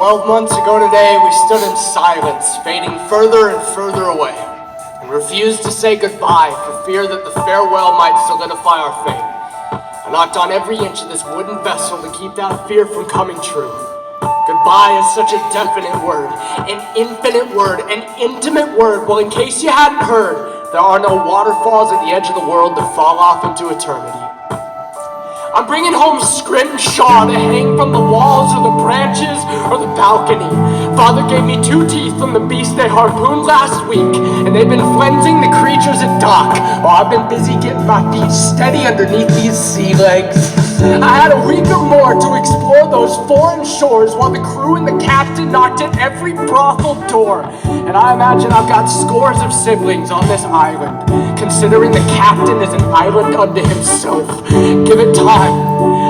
12 months ago today, we stood in silence, fading further and further away, and refused to say goodbye for fear that the farewell might solidify our fate. I knocked on every inch of this wooden vessel to keep that fear from coming true. Goodbye is such a definite word, an infinite word, an intimate word. Well, in case you hadn't heard, there are no waterfalls at the edge of the world that fall off into eternity. I'm bringing home Scrit and Shaw to hang from the walls or the branches or the balcony. Father gave me 2 teeth from the beast they harpooned last week, and they've been flensing the creatures at dock while I've been busy getting my feet steady underneath these sea legs. I had a week or more to explore those foreign shores while the crew and the captain knocked at every brothel door. And I imagine I've got scores of siblings on this island, considering the captain is an island unto himself. Give it time.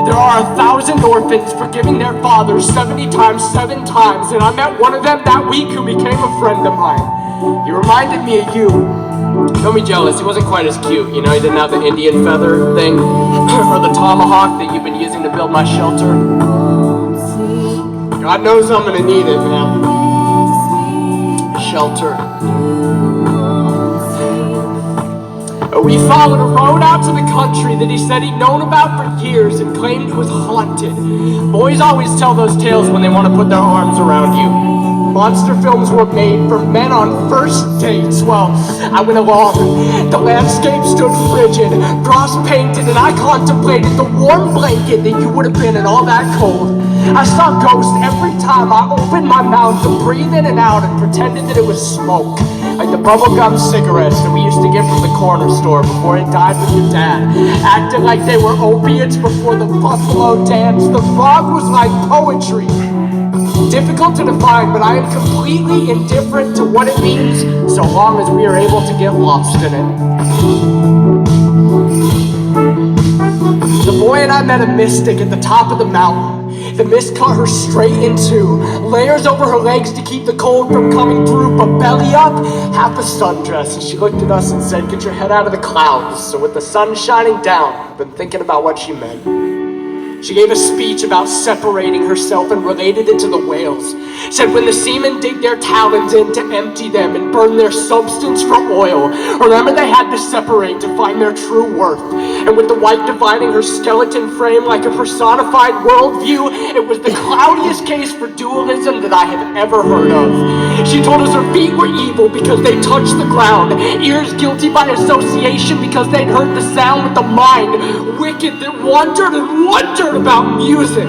There are 1,000 orphans forgiving their fathers 70 times 7 times, and I met one of them that week who became a friend of mine. He reminded me of you. Don't be jealous, he wasn't quite as cute. You know, he didn't have the Indian feather thing, or the tomahawk that you've been using to build my shelter. God knows I'm gonna need it, man. Shelter. We followed a road out to the country that he said he'd known about for years and claimed it was haunted. Boys always tell those tales when they want to put their arms around you. Monster films were made for men on first dates. Well, I went along. The landscape stood frigid, frost-painted, and I contemplated the warm blanket that you would have been in all that cold. I saw ghosts every time I opened my mouth to breathe in and out and pretended that it was smoke. Like the bubblegum cigarettes that we used to get from the corner store before it died with your dad. Acted like they were opiates before the buffalo dance. The fog was like poetry. Difficult to define, but I am completely indifferent to what it means so long as we are able to get lost in it. The boy and I met a mystic at the top of the mountain. The mist cut her straight in 2, layers over her legs to keep the cold from coming through, but belly up, half a sundress. And she looked at us and said, "Get your head out of the clouds." So with the sun shining down, I've been thinking about what she meant. She gave a speech about separating herself and related it to the whales. Said when the seamen dig their talons in to empty them and burn their substance for oil, remember they had to separate to find their true worth. And with the white dividing her skeleton frame like a personified worldview, it was the cloudiest case for dualism that I have ever heard of. She told us her feet were evil because they touched the ground, ears guilty by association because they'd heard the sound with the mind, wicked that wandered and wondered about music,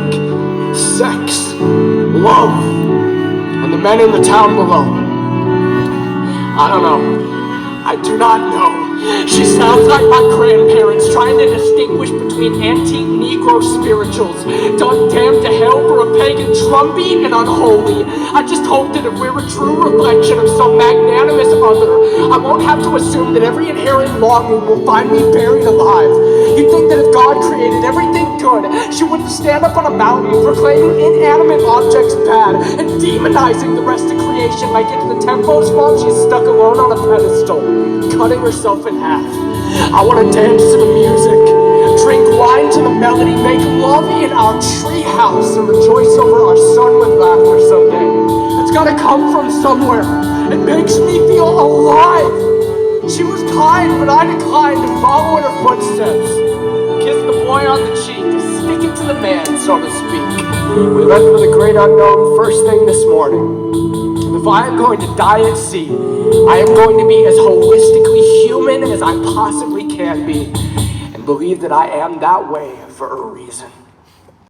sex, love, and the men in the town below. I don't know. I do not know. She sounds like my grandparents trying to distinguish between antique Negro spirituals, done damned to hell for a pagan drumbeat and unholy. I just hope that if we're a true reflection of some magnanimous other, I won't have to assume that every inherent longing will find me buried alive. You'd think that if God created everything good, she wouldn't stand up on a mountain proclaiming inanimate objects bad and demonizing the rest of creation like it's the Tempo's fault she's stuck alone on a pedestal, cutting herself in half. I want to dance to the music, drink wine to the melody, make love in our treehouse, and rejoice over our son with laughter someday. It's gotta come from somewhere. It makes me feel alive. She was kind, but I declined to follow in her footsteps. Kissed the boy on the cheek, sticking to the man, so to speak. We left for the great unknown first thing this morning. If I am going to die at sea, I am going to be as holistically human as I possibly can be, and believe that I am that way for a reason.